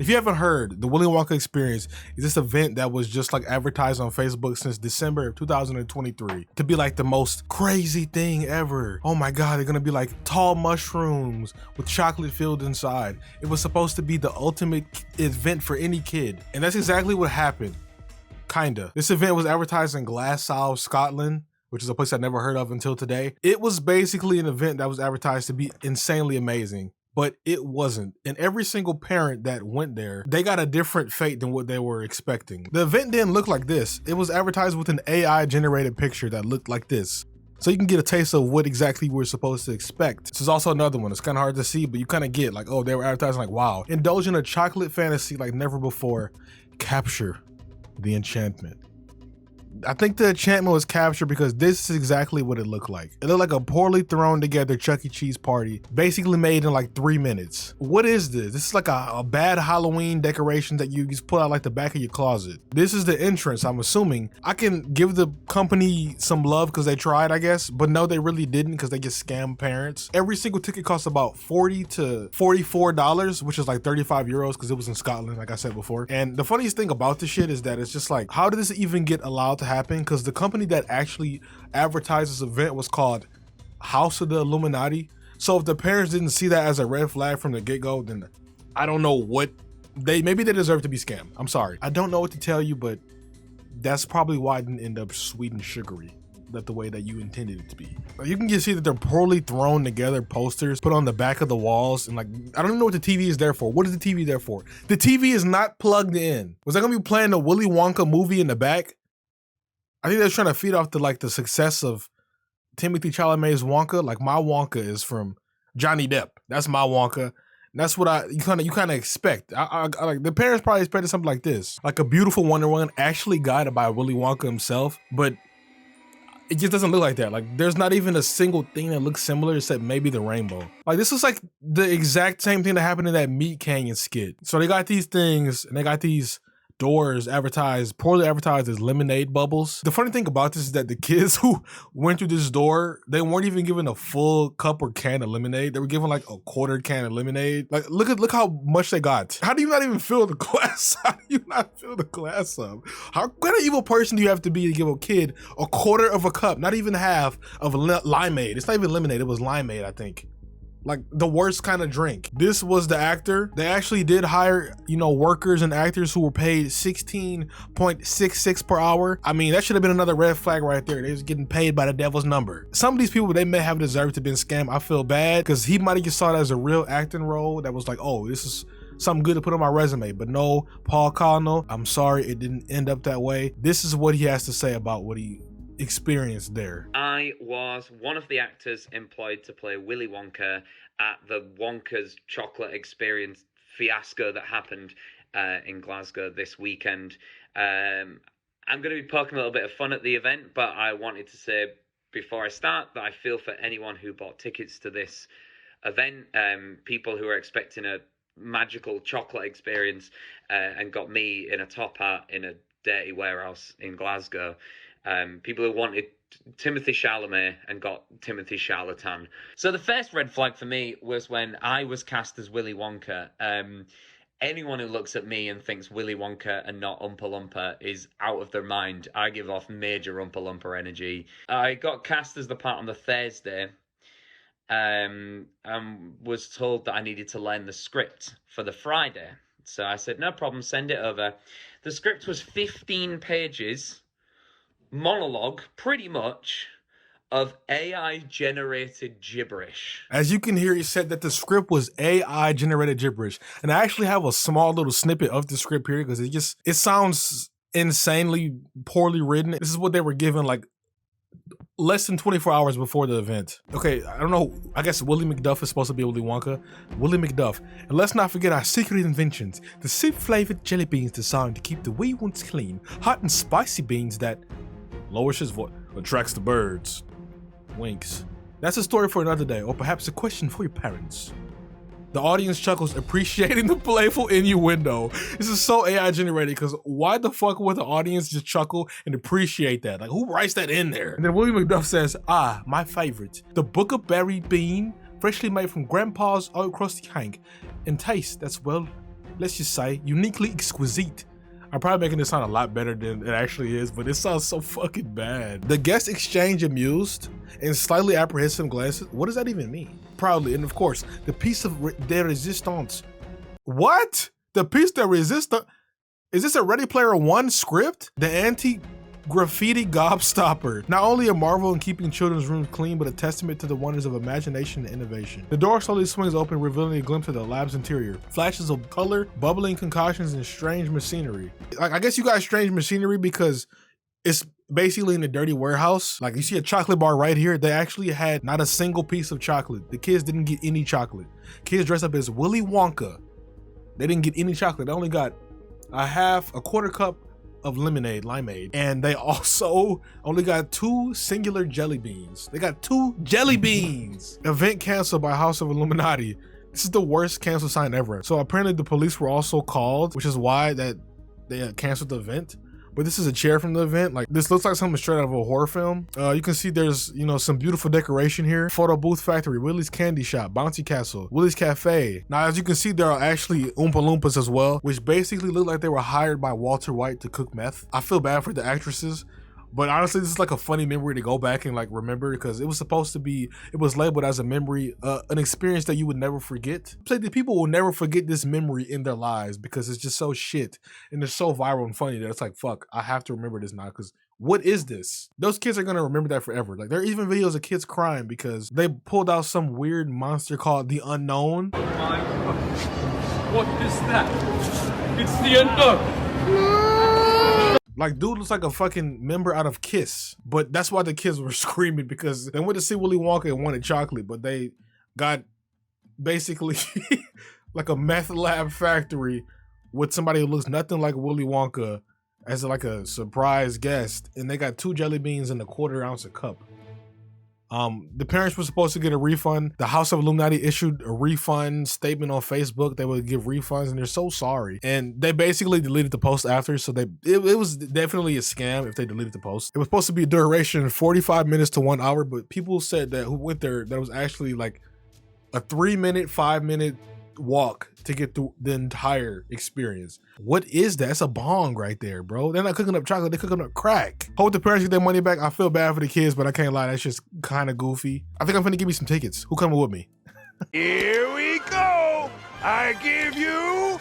If you haven't heard, the Willy Wonka experience is this event that was just like advertised on Facebook since December of 2023 to be like the most crazy thing ever. Oh my God, they're gonna be like tall mushrooms with chocolate filled inside. It was supposed to be the ultimate event for any kid. And that's exactly what happened. Kinda. This event was advertised in Glasgow, Scotland, which is a place I'd never heard of until today. It was basically an event that was advertised to be insanely amazing, but it wasn't. And every single parent that went there, they got a different fate than what they were expecting. The event didn't look like this. It was advertised with an AI generated picture that looked like this. So you can get a taste of what exactly we're supposed to expect. This is also another one. It's kind of hard to see, but you kind of get like, oh, they were advertising like, wow. Indulge in a chocolate fantasy like never before. Capture the enchantment. I think the enchantment was captured because this is exactly what it looked like. It looked like a poorly thrown together Chuck E. Cheese party, basically made in like 3 minutes. What is this? This is like a bad Halloween decoration that you just pull out like the back of your closet. This is the entrance, I'm assuming. I can give the company some love because they tried, I guess, but no, they really didn't because they just scam parents. Every single ticket costs about $40 to $44, which is like 35 euros because it was in Scotland, like I said before. And the funniest thing about this shit is that it's just like, how did this even get allowed to happen? Because the company that actually advertised this event was called House of the Illuminati. So if the parents didn't see that as a red flag from the get-go, then I don't know what maybe they deserve to be scammed. I'm sorry. I don't know what to tell you, but that's probably why it didn't end up sweet and sugary the way that you intended it to be. You can just see that they're poorly thrown together posters put on the back of the walls, and like, I don't even know what the TV is there for. What is the TV there for? The TV is not plugged in. Was I gonna be playing the Willy Wonka movie in the back? I think they're trying to feed off the success of Timothy Chalamet's Wonka. Like, my Wonka is from Johnny Depp. That's my Wonka. That's what you kind of expect. I like the parents probably expected something like this, like a beautiful Wonder Woman actually guided by Willy Wonka himself, but it just doesn't look like that. Like, there's not even a single thing that looks similar except maybe the rainbow. Like, this is like the exact same thing that happened in that Meat Canyon skit. So they got these things and they got these doors poorly advertised as lemonade bubbles. The funny thing about this is that the kids who went through this door, they weren't even given a full cup or can of lemonade. They were given like a quarter can of lemonade. Like, look how much they got. How do you not even fill the glass? How do you not fill the glass up? How kind of evil person do you have to be to give a kid a quarter of a cup, not even half of limeade? It's not even lemonade, it was limeade, I think. Like, the worst kind of drink. This was the actor. They actually did hire, workers and actors who were paid 16.66 per hour. I mean, that should have been another red flag right there. They was getting paid by the devil's number. Some of these people, they may have deserved to have been scammed. I feel bad because he might have just saw it as a real acting role that was like, oh, this is something good to put on my resume. But no, Paul Connell, I'm sorry, it didn't end up that way. This is what he has to say about what he experienced there. I was one of the actors employed to play Willy Wonka at the Wonka's Chocolate Experience fiasco that happened in Glasgow this weekend. I'm going to be poking a little bit of fun at the event, but I wanted to say before I start that I feel for anyone who bought tickets to this event, people who are expecting a magical chocolate experience and got me in a top hat in a dirty warehouse in Glasgow. People who wanted Timothy Chalamet and got Timothy Charlatan. So the first red flag for me was when I was cast as Willy Wonka. Anyone who looks at me and thinks Willy Wonka and not Oompa Loompa is out of their mind. I give off major Oompa Loompa energy. I got cast as the part on the Thursday and was told that I needed to learn the script for the Friday. So I said, no problem, send it over. The script was 15 pages. Monologue, pretty much, of AI-generated gibberish. As you can hear, he said that the script was AI-generated gibberish. And I actually have a small little snippet of the script here because it sounds insanely poorly written. This is what they were given like less than 24 hours before the event. Okay, I don't know, I guess Willie McDuff is supposed to be Willy Wonka. Willie McDuff. And let's not forget our secret inventions. The soup-flavored jelly beans designed to keep the wee ones clean. Hot and spicy beans that lowers his voice, attracts the birds. Winks. That's a story for another day, or perhaps a question for your parents. The audience chuckles, appreciating the playful innuendo. This is so AI generated, because why the fuck would the audience just chuckle and appreciate that? Like, who writes that in there? And then William McDuff says, my favorite. The Boogerberry bean, freshly made from Grandpa's oat crusty hank, and taste that's, well, let's just say, uniquely exquisite. I'm probably making this sound a lot better than it actually is, but it sounds so fucking bad. The guests exchange amused and slightly apprehensive glances. What does that even mean? Proudly, and of course, the piece of de resistance. What? The piece de resistance? Is this a Ready Player One script? The anti-graffiti gobstopper. Not only a marvel in keeping children's rooms clean, but a testament to the wonders of imagination and innovation. The door slowly swings open, revealing a glimpse of the lab's interior. Flashes of color, bubbling concoctions, and strange machinery. Like, I guess you got strange machinery because it's basically in a dirty warehouse. Like, you see a chocolate bar right here. They actually had not a single piece of chocolate. The kids didn't get any chocolate. Kids dressed up as Willy Wonka. They didn't get any chocolate. They only got a quarter cup of limeade. And they also only got 2 singular jelly beans. They got 2 jelly beans. Event canceled by House of Illuminati. This is the worst cancel sign ever. So apparently the police were also called, which is why that they canceled the event. But this is a chair from the event. Like, this looks like something straight out of a horror film. You can see there's, you know, some beautiful decoration here. Photo booth factory, Willie's candy shop, bouncy castle, Willie's cafe. Now, as you can see, there are actually Oompa Loompas as well, which basically look like they were hired by Walter White to cook meth. I feel bad for the actresses, but honestly, this is like a funny memory to go back and like remember, because it was supposed to be, it was labeled as a memory, an experience that you would never forget. It's like the people will never forget this memory in their lives because it's just so shit and it's so viral and funny that it's like, fuck, I have to remember this now, because what is this? Those kids are gonna remember that forever. Like, there are even videos of kids crying because they pulled out some weird monster called the Unknown. What is that? It's the Unknown. Like, dude looks like a fucking member out of Kiss. But that's why the kids were screaming, because they went to see Willy Wonka and wanted chocolate, but they got basically like a meth lab factory with somebody who looks nothing like Willy Wonka as like a surprise guest, and they got 2 jelly beans in a 1/4 ounce of cup. The parents were supposed to get a refund. The House of Illuminati issued a refund statement on Facebook. They would give refunds, and they're so sorry. And they basically deleted the post after, so it was definitely a scam if they deleted the post. It was supposed to be a duration of 45 minutes to 1 hour, but people said that who went there, that was actually like a 3-minute, 5-minute walk to get through the entire experience. What is that? It's a bong right there, bro. They're not cooking up chocolate, they're cooking up crack. Hope the parents get their money back. I feel bad for the kids, but I can't lie, that's just kind of goofy. I think I'm gonna give me some tickets. Who coming with me? Here we go. I give you